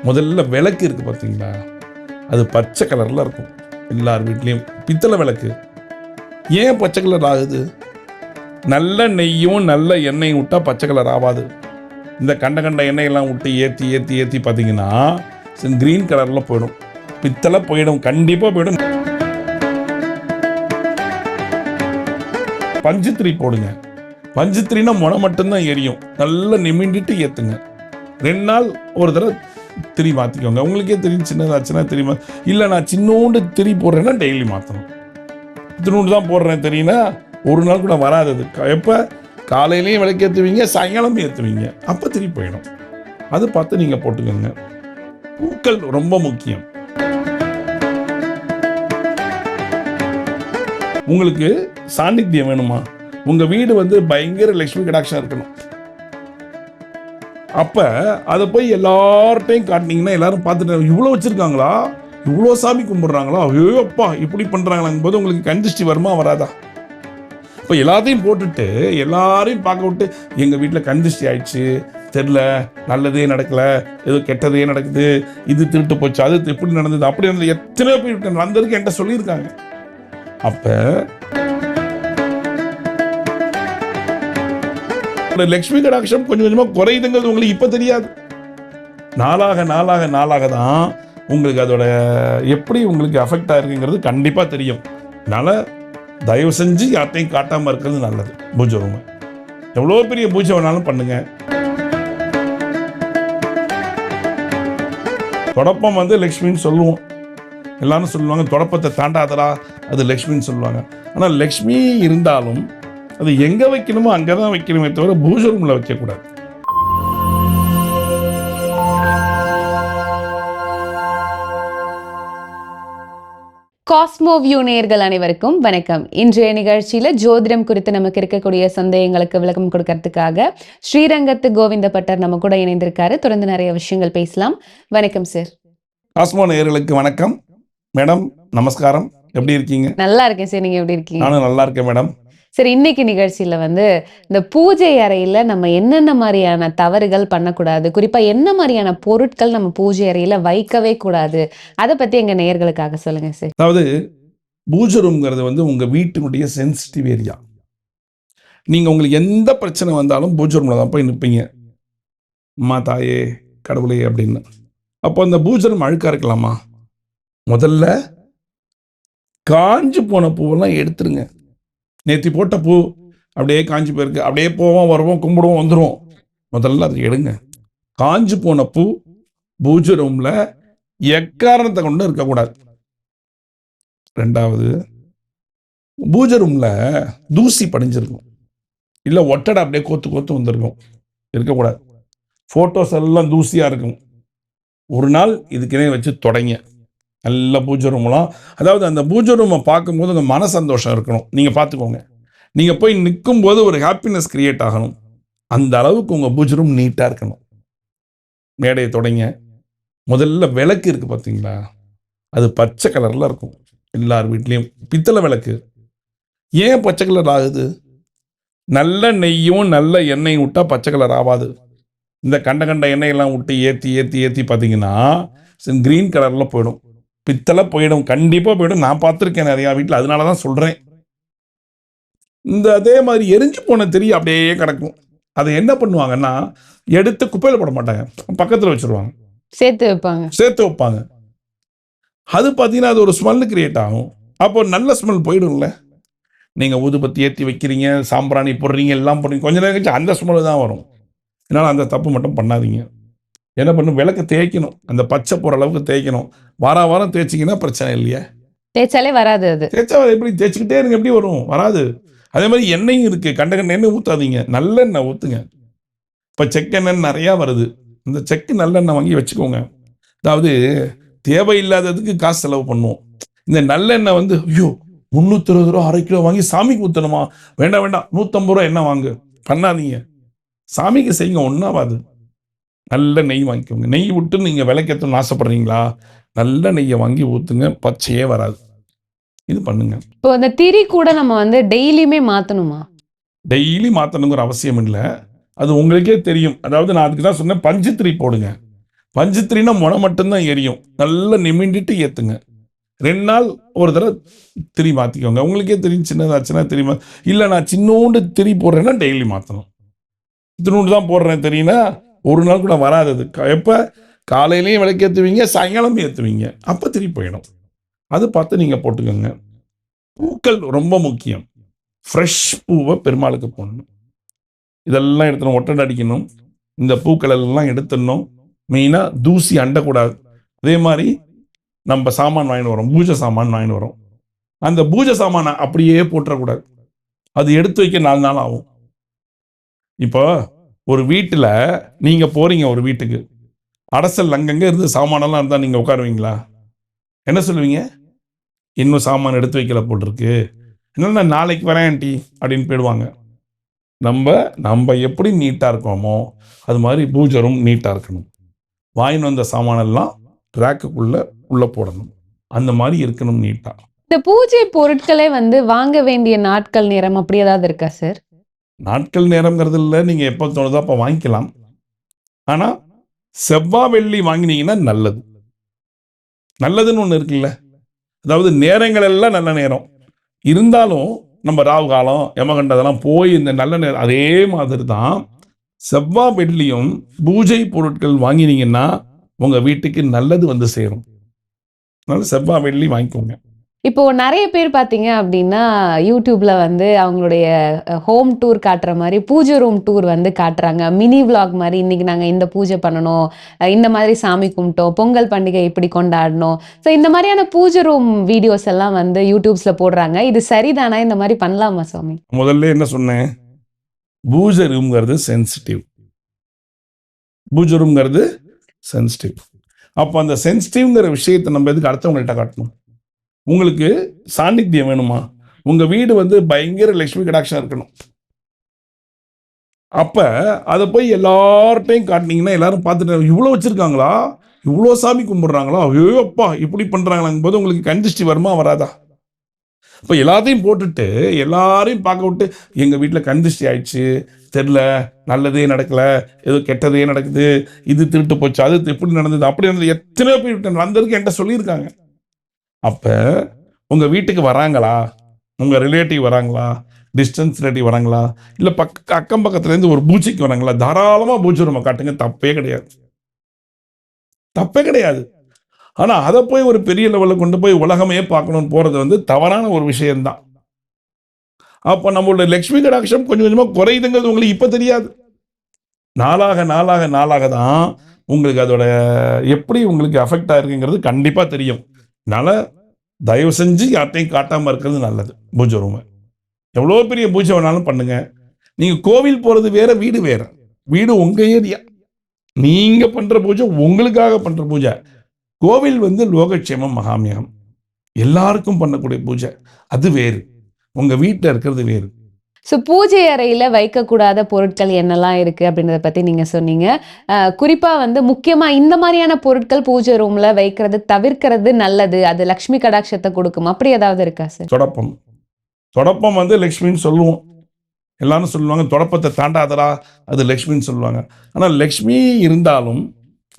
முதல்ல விளக்கு இருக்குது பார்த்தீங்களா, அது பச்சை கலரில் இருக்கும். எல்லார் வீட்லேயும் பித்தளை விளக்கு. ஏன் பச்சை கலர் ஆகுது? நல்ல நெய்யும் நல்ல எண்ணெயும் விட்டால் பச்சை கலர் ஆகாது. இந்த கண்ட எண்ணெயெல்லாம் விட்டு ஏற்றி ஏற்றி ஏற்றி பார்த்தீங்கன்னா க்ரீன் கலரில் போயிடும். பித்தளை போயிடும், கண்டிப்பாக போயிடும். பஞ்சுத்திரி போடுங்க. பஞ்சுத்திரினா முனை மட்டும்தான் எரியும். நல்லா நிமிண்டிட்டு ஏற்றுங்க. 2 நாள் ஒரு தடவை திரி மாற்றிக்கோங்க. உங்களுக்கே தெரியும், சின்னதாச்சுன்னா தெரியுமா? இல்லை நான் சின்னோண்டு திரி போடுறேன்னா டெய்லி மாற்றணும். இத்தினோண்டு தான் போடுறேன் தெரியுன்னா ஒரு நாள் கூட வராது. எப்போ காலையிலையும் விளக்கு ஏற்றுவீங்க, சாயங்காலமும் ஏற்றுவீங்க, அப்போ திரி போயிடும். அது பார்த்து நீங்கள் போட்டுக்கோங்க. பூக்கள் ரொம்ப முக்கியம். உங்களுக்கு சாநித்தியம் வேணுமா? உங்கள் வீடு பயங்கர லட்சுமி கடாட்சம் இருக்கணும். அப்போ அதை போய் எல்லார்ட்டையும் காட்டினீங்கன்னா எல்லாரும் பார்த்துட்டு இவ்வளோ வச்சுருக்காங்களா, இவ்வளோ சாமி கும்பிட்றாங்களா, ஐயோ அப்பா இப்படி பண்ணுறாங்களாங்கும் போது உங்களுக்கு கந்திஷ்டி வருமா வராதா? இப்போ எல்லாத்தையும் போட்டுட்டு எல்லாரையும் பார்க்க விட்டு எங்கள் வீட்டில் கந்திஷ்டி ஆயிடுச்சு, தெரில, நல்லதே நடக்கலை, ஏதோ கெட்டதே நடக்குது, இது திருட்டு போச்சு, அது எப்படி நடந்தது, அப்படி நடந்தது, எத்தனையோ பேர் வந்ததுக்கு என்கிட்ட சொல்லியிருக்காங்க. அப்போ லட்சுமி கடாட்சம் கொஞ்சம் கொஞ்சமாக குறையுதுங்கிறது உங்களுக்கு இப்போ தெரியாது. நாளாக நாளாக நாளாக தான் உங்களுக்கு அதோட எப்படி உங்களுக்கு அஃபெக்ட் ஆகிருக்குங்கிறது கண்டிப்பாக தெரியும். அதனால் தயவு செஞ்சு யார்ட்டையும் காட்டாமல் இருக்கிறது நல்லது. பூஜை ரூம் எவ்வளோ பெரிய பூஜை வேணாலும் பண்ணுங்க. தொடப்பம் லக்ஷ்மின்னு சொல்லுவோம். எல்லாரும் சொல்லுவாங்க தொடப்பத்தை தாண்டாதரா, அது லக்ஷ்மின்னு சொல்லுவாங்க. ஆனால் லக்ஷ்மி இருந்தாலும் அது எங்கே வைக்கணுமோ அங்கே தான் வைக்கணுமே தவிர பூஜை ரூமில் வைக்கக்கூடாது. காஸ்மோ வியூ நேயர்கள் அனைவருக்கும் வணக்கம். இன்றைய நிகழ்ச்சியில ஜோதிடம் குறித்து நமக்கு இருக்கக்கூடிய சந்தேகங்களுக்கு விளக்கம் கொடுக்கறதுக்காக ஸ்ரீரங்கத்து கோவிந்த பட்டர் நம்ம கூட இணைந்திருக்காரு. தொடர்ந்து நிறைய விஷயங்கள் பேசலாம். வணக்கம் சார். காஸ்மோ நேயர்களுக்கு வணக்கம். மேடம் நமஸ்காரம், எப்படி இருக்கீங்க? நல்லா இருக்கேன் சார், நீங்க எப்படி இருக்கீங்க? நானும் நல்லா இருக்கேன் மேடம். சரி, இன்னைக்கு நிகழ்ச்சியில இந்த பூஜை அறையில நம்ம என்னென்ன மாதிரியான தவறுகள் பண்ணக்கூடாது, குறிப்பா என்ன மாதிரியான பொருட்கள் நம்ம பூஜை அறையில வைக்கவே கூடாது, அதை பத்தி எங்க நேயர்களுக்காக சொல்லுங்க சார். அதாவது பூஜை ரூம்ங்கிறது உங்க வீட்டினுடைய சென்சிட்டிவ் ஏரியா. நீங்க உங்களுக்கு எந்த பிரச்சனை வந்தாலும் பூஜை ரூம்ல தான் போய் நிற்பீங்க. அம்மா தாயே கடவுளே அப்படின்னு. அப்போ அந்த பூஜை ரூம் அழுக்கா இருக்கலாமா? முதல்ல காஞ்சு போன பூவெல்லாம் எடுத்துருங்க. நேற்று போட்ட பூ அப்படியே காஞ்சி போயிருக்கு, அப்படியே போவோம் வருவோம் கும்பிடுவோம் வந்துடுவோம். முதல்ல அதை எடுங்க. காஞ்சு போன பூ பூஜை ரூம்ல எக்காரணத்தை கொண்டு இருக்கக்கூடாது. 2வது, பூஜை ரூம்ல தூசி படிஞ்சிருக்கும், இல்லை ஒட்டடை அப்படியே கோத்து கோத்து வந்திருக்கும், இருக்கக்கூடாது. ஃபோட்டோஸ் எல்லாம் தூசியாக இருக்கும். ஒரு நாள் இதுக்குனே வச்சு தொடங்க. நல்ல பூஜை ரூம்லாம், அதாவது அந்த பூஜை ரூமை பார்க்கும்போது உங்கள் மன சந்தோஷம் இருக்கணும். நீங்கள் பார்த்துக்கோங்க. நீங்கள் போய் நிற்கும்போது ஒரு ஹாப்பினஸ் கிரியேட் ஆகணும். அந்த அளவுக்கு உங்கள் பூஜை ரூம் நீட்டாக இருக்கணும். மேடையை தொடங்க. முதல்ல விளக்கு இருக்குது பார்த்தீங்களா, அது பச்சை கலரில் இருக்கும். எல்லார் வீட்லேயும் பித்தளை விளக்கு. ஏன் பச்சை கலர் ஆகுது? நல்ல நெய்யும் நல்ல எண்ணெயும் விட்டால் பச்சை கலர் ஆகாது. இந்த கண்ட எண்ணெயெல்லாம் விட்டு ஏற்றி ஏற்றி ஏற்றி பார்த்தீங்கன்னா க்ரீன் கலரில் போயிடும். பித்தளை போயிடும், கண்டிப்பாக போயிடும். நான் பார்த்துருக்கேன் நிறையா வீட்டில், அதனால தான் சொல்கிறேன். அதே மாதிரி எரிஞ்சு போன திரி அப்படியே கிடக்கும். அதை என்ன பண்ணுவாங்கன்னா எடுத்து குப்பையில் போட மாட்டாங்க, பக்கத்தில் வச்சுருவாங்க, சேர்த்து வைப்பாங்க. அது பார்த்தீங்கன்னா அது ஒரு ஸ்மெல் கிரியேட் ஆகும். அப்போ நல்ல ஸ்மெல் போயிடும்ல. நீங்கள் ஊதுபத்தி ஏற்றி வைக்கிறீங்க, சாம்பிராணி போடுறீங்க, எல்லாம் போடுறீங்க, கொஞ்ச நேரம் கழிச்சு அந்த ஸ்மெல் தான் வரும். அதனால் அந்த தப்பு மட்டும் பண்ணாதீங்க. என்ன பண்ணும், விளக்கு தேய்க்கணும், அந்த பச்சை போகிற அளவுக்கு தேய்க்கணும். வாரம் தேய்ச்சிங்கன்னா பிரச்சனை இல்லையா? தேய்ச்சாலே வராது. அது தேய்ச்சா எப்படி தேய்ச்சிக்கிட்டே இருங்க, எப்படி வரும்? வராது. அதே மாதிரி எண்ணெயும் இருக்குது. கண்ட எண்ணெய் ஊற்றாதீங்க, நல்லெண்ணெய் ஊற்றுங்க. இப்போ செக்கெண்ணெய் நிறையா வருது. இந்த செக்கு நல்லெண்ணெய் வாங்கி வச்சுக்கோங்க. அதாவது தேவையில்லாததுக்கு காசு செலவு பண்ணுவோம். இந்த நல்லெண்ணெய் ஐயோ 320 ரூபா 1/2 கிலோ வாங்கி சாமிக்கு ஊற்றணுமா? வேண்டாம் 150 ரூபா எண்ணெய் வாங்க, பண்ணாதீங்க. சாமிக்கு செய்யுங்க, ஒன்றாவாது. நல்ல நெய் வாங்கிக்கோங்க. நெய் விட்டு நீங்கள் விளக்கேற்றணும்னு ஆசைப்படுறீங்களா, நல்ல நெய்யை வாங்கி ஊற்றுங்க, பச்சையே வராது. இது பண்ணுங்க. இப்போ அந்த திரி கூட நம்ம டெய்லியுமே மாற்றணுமா? டெய்லி மாற்றணுங்கிற அவசியம் இல்லை, அது உங்களுக்கே தெரியும். அதாவது நான் அதுக்கு தான் சொன்னேன், பஞ்சு திரி போடுங்க. பஞ்சத்திரினா முனை மட்டும்தான் எரியும். நல்லா நிமிண்டிட்டு ஏற்றுங்க. 2 நாள் ஒரு தடவை திரி மாற்றிக்கோங்க. உங்களுக்கே தெரியும் சின்னதாச்சுன்னா தெரியுமா. இல்லை நான் சின்னோண்டு திரி போடுறேன்னா டெய்லி மாற்றணும். இத்தினோண்டு தான் போடுறேன் தெரியுன்னா ஒரு நாள் கூட வராது. அது எப்போ காலையிலையும் விளக்கு ஏற்றுவீங்க, சாயங்காலமும் ஏற்றுவீங்க, அப்போ திரி போயிடும். அது பார்த்து நீங்கள் போட்டுக்கோங்க. பூக்கள் ரொம்ப முக்கியம். ஃப்ரெஷ் பூவை பெருமாளுக்கு போடணும். இதெல்லாம் எடுத்துணும், ஒட்டடை அடிக்கணும். இந்த பூக்கள் எல்லாம் எடுத்துடணும். மெயினாக தூசி அண்டக்கூடாது. அதே மாதிரி நம்ம சாமான் வாங்கிட்டு வரோம், பூஜை சாமான் வாங்கிட்டு வரோம். அந்த பூஜை சாமானை அப்படியே போட்டுறக்கூடாது. அது எடுத்து வைக்க 4 நாள் ஆகும். இப்போ ஒரு வீட்டில் நீங்கள் போகிறீங்க, ஒரு வீட்டுக்கு அடசல் அங்கங்கே இருந்து சாமானெல்லாம் இருந்தால் நீங்கள் உட்காருவீங்களா? என்ன சொல்லுவீங்க? இன்னும் சாமான் எடுத்து வைக்கல போட்டிருக்கு, என்னென்ன நாளைக்கு வரேன் ஆண்டி அப்படின்னு போயிடுவாங்க. நம்ம எப்படி நீட்டாக இருக்கோமோ அது மாதிரி பூஜை ரூம் நீட்டாக இருக்கணும். வாங்கின்னு வந்த சாமானெல்லாம் ரேக்குக்குள்ளே உள்ளே போடணும். அந்த மாதிரி இருக்கணும் நீட்டாக. இந்த பூஜை பொருட்களே வந்து வாங்க வேண்டிய நாட்கள், நேரம் அப்படி ஏதாவது இருக்கா சார்? நாட்கள் நேரங்கிறது இல்லை, நீங்கள் எப்போ தோணுதோ அப்போ வாங்கிக்கலாம். ஆனால் செவ்வாய் வெள்ளி வாங்கினீங்கன்னா நல்லது. நல்லதுன்னு ஒன்று இருக்குல்ல, அதாவது நேரங்கள் எல்லாம் நல்ல நேரம் இருந்தாலும் நம்ம ராவு காலம் யமகண்டதெல்லாம் போய் இந்த நல்ல நேரம் அதே மாதிரி தான் செவ்வாய் வெள்ளியும் பூஜை பொருட்கள் வாங்கினீங்கன்னா உங்கள் வீட்டுக்கு நல்லது வந்து சேரும். அதனால செவ்வாய் வெள்ளி வாங்கிக்கோங்க. இப்போ நிறைய பேர் பார்த்தீங்க அப்படின்னா யூடியூப்ல வந்து அவங்களுடைய ஹோம் டூர் காட்டுற மாதிரி பூஜை ரூம் டூர் வந்து காட்டுறாங்க. மினி விளாக் மாதிரி, இன்னைக்கு நாங்கள் இந்த பூஜை பண்ணணும், இந்த மாதிரி சாமி கும்பிட்டோம், பொங்கல் பண்டிகை இப்படி கொண்டாடணும். ஸோ இந்த மாதிரியான பூஜை ரூம் வீடியோஸ் எல்லாம் வந்து யூடியூப்ஸ்ல போடுறாங்க. இது சரிதானா? இந்த மாதிரி பண்ணலாமா சுவாமி? முதல்ல என்ன சொன்னேன்? பூஜை ரூம்ங்கிறது சென்சிட்டிவ். பூஜை ரூம்ங்கிறது சென்சிட்டிவ். அப்போ அந்த சென்சிட்டிவ்ங்கிற விஷயத்தை நம்ம எதுக்கு அடுத்தவங்கள்ட்ட காட்டணும்? உங்களுக்கு சாநித்தியம் வேணுமா? உங்கள் வீடு வந்து பயங்கர லட்சுமி கடாட்சம் இருக்கணும். அப்போ அதை போய் எல்லார்ட்டையும் காட்டினீங்கன்னா எல்லாரும் பார்த்துட்டு இவ்வளோ வச்சுருக்காங்களா, இவ்வளோ சாமி கும்பிட்றாங்களா, ஐயோ அப்பா இப்படி பண்ணுறாங்களாங்கும் போது உங்களுக்கு கண்திஷ்டி வருமா வராதா? இப்போ எல்லாத்தையும் போட்டுட்டு எல்லாரையும் பார்க்க விட்டு எங்கள் வீட்டில் கண்திஷ்டி ஆயிடுச்சு, தெரில, நல்லதே நடக்கலை, ஏதோ கெட்டதே நடக்குது, இது திருட்டு போச்சு, அது எப்படி நடந்தது, அப்படி நடந்தது, எத்தனையோ பேர் வந்ததுக்கு என்கிட்ட சொல்லியிருக்காங்க. அப்போ உங்கள் வீட்டுக்கு வராங்களா, உங்கள் ரிலேட்டிவ் வராங்களா, டிஸ்டன்ஸ் ரிலேட்டிவ் வராங்களா, இல்லை அக்கம் பக்கத்துலேருந்து ஒரு பூஜைக்கு வராங்களா, தாராளமாக பூஜை ரூமை காட்டுங்க, தப்பே கிடையாது, தப்பே கிடையாது. ஆனால் அதை போய் ஒரு பெரிய லெவலில் கொண்டு போய் உலகமே பார்க்கணும்னு போகிறது வந்து தவறான ஒரு விஷயம்தான். அப்போ நம்மளோட லக்ஷ்மி கடாட்சம் கொஞ்சம் கொஞ்சமாக குறையுதுங்கிறது உங்களுக்கு இப்போ தெரியாது. நாளாக நாளாக நாளாக தான் உங்களுக்கு அதோட எப்படி உங்களுக்கு அஃபெக்ட் ஆகிருக்குங்கிறது கண்டிப்பாக தெரியும். அதனால் தயவு செஞ்சு யார்ட்டையும் காட்டாமல் இருக்கிறது நல்லது. பூஜை ரூமை எவ்வளோ பெரிய பூஜை வேணாலும் பண்ணுங்க. நீங்கள் கோவில் போகிறது வேற, வீடு வேற. வீடு உங்கள் ஏரியா, நீங்கள் பண்ணுற பூஜை உங்களுக்காக பண்ணுற பூஜை. கோவில் வந்து லோகக்ஷேமம் மகாமியகம், எல்லாருக்கும் பண்ணக்கூடிய பூஜை, அது வேறு. உங்கள் வீட்டில் இருக்கிறது வேறு. ஸோ பூஜை அறையில் வைக்கக்கூடாத பொருட்கள் என்னெல்லாம் இருக்குது அப்படின்றத பற்றி நீங்கள் சொன்னீங்க. குறிப்பாக வந்து முக்கியமாக இந்த மாதிரியான பொருட்கள் பூஜை ரூமில் வைக்கிறது தவிர்க்கிறது நல்லது, அது லக்ஷ்மி கடாட்சத்தை கொடுக்கும், அப்படி ஏதாவது இருக்கா சார்? தொடப்பம். தொடப்பம் வந்து லக்ஷ்மின்னு சொல்லுவோம், எல்லாரும் சொல்லுவாங்க. தொடப்பத்தை தாண்டாதரா, அது லக்ஷ்மின்னு சொல்லுவாங்க. ஆனால் லக்ஷ்மி இருந்தாலும்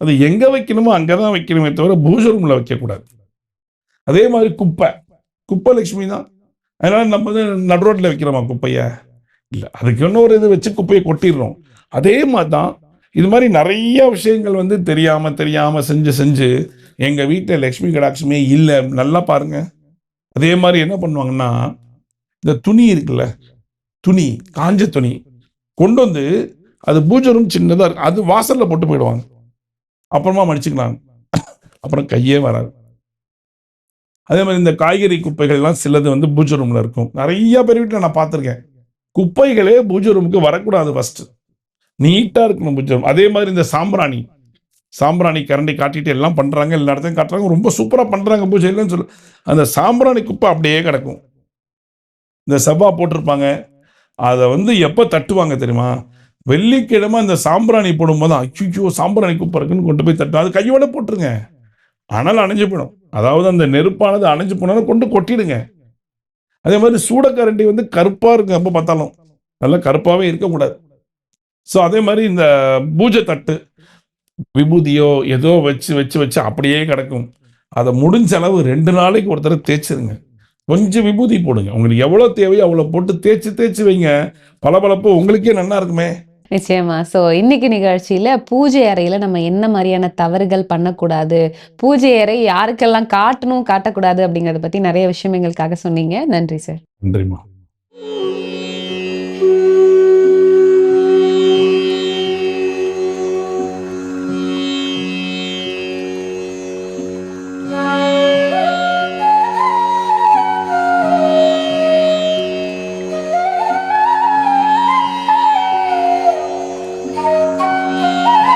அது எங்கே வைக்கணுமோ அங்கே தான் வைக்கணுமே தவிர பூஜை ரூமில் வைக்கக்கூடாது. அதே மாதிரி குப்பை லக்ஷ்மி தான். அதனால் நம்ம வந்து நடு ரோட்டில் வைக்கிறோமா குப்பையை? இல்லை, அதுக்கு இன்னொரு இது வச்சு குப்பையை கொட்டிடுறோம். அதே மாதிரி தான் இது மாதிரி நிறைய விஷயங்கள் வந்து தெரியாமல் செஞ்சு எங்கள் வீட்டில் லக்ஷ்மி கடாட்சமே இல்லை. நல்லா பாருங்கள். அதே மாதிரி என்ன பண்ணுவாங்கன்னா, இந்த துணி இருக்குல்ல, துணி, காஞ்ச துணி கொண்டு வந்து அது பூஜை ரூம் சின்னதாக இருக்கு, அது வாசலில் போட்டு போயிடுவாங்க. அப்புறமா மடிச்சுக்கலாம், அப்புறம் கையே வராது. அதே மாதிரி இந்த காய்கறி குப்பைகள்லாம் சிலது வந்து பூஜை ரூமில் இருக்கும். நிறைய பேர் வீட்டில் நான் பார்த்துருக்கேன். குப்பைகளே பூஜை ரூமுக்கு வரக்கூடாது. ஃபஸ்ட்டு நீட்டாக இருக்கணும் பூஜை ரூம். அதே மாதிரி இந்த சாம்பிராணி கரண்டி காட்டிட்டு எல்லாம் பண்ணுறாங்க, எல்லா இடத்தையும் காட்டுறாங்க, ரொம்ப சூப்பராக பண்ணுறாங்க பூஜை, இல்லைன்னு சொல்லு. அந்த சாம்பிராணி குப்பை அப்படியே கிடக்கும். இந்த செவ்வாய் போட்டிருப்பாங்க, அதை வந்து எப்போ தட்டுவாங்க தெரியுமா? வெள்ளிக்கிழமை அந்த சாம்பிராணி போடும்போது அச்சுச்சோ சாம்பிராணி குப்பை இருக்குன்னு கொண்டு போய் தட்டும். அது கையோட போட்டுருங்க, அனல் அணைஞ்சு போயிடும். அதாவது அந்த நெருப்பானது அணைஞ்சு போனாலும் கொண்டு கொட்டிடுங்க. அதே மாதிரி சூடக்கரண்டி வந்து கருப்பாக இருக்கும், எப்போ பார்த்தாலும் நல்லா கருப்பாகவே இருக்கக்கூடாது. ஸோ அதே மாதிரி இந்த பூஜை தட்டு விபூதியோ ஏதோ வச்சு வச்சு வச்சு அப்படியே கிடக்கும். அதை முடிஞ்ச அளவு 2 நாளைக்கு ஒரு தடவை தேய்ச்சிருங்க. கொஞ்சம் விபூதி போடுங்க. உங்களுக்கு எவ்வளோ தேவையோ அவ்வளோ போட்டு தேய்ச்சு தேய்ச்சு வைங்க. பளபளப்பு உங்களுக்கே நல்லா இருக்குமே. நிச்சயமா. இன்னைக்கு நிகழ்ச்சியில பூஜை அறையில நம்ம என்ன மாரியான தவறுகள் பண்ணக்கூடாது, பூஜை அறை யாருக்கெல்லாம் காட்டணும், காட்டக்கூடாது அப்படிங்கிறத பத்தி நெறைய விஷயம் எங்களுக்காக சொன்னீங்க. நன்றி சார். நன்றிம்மா.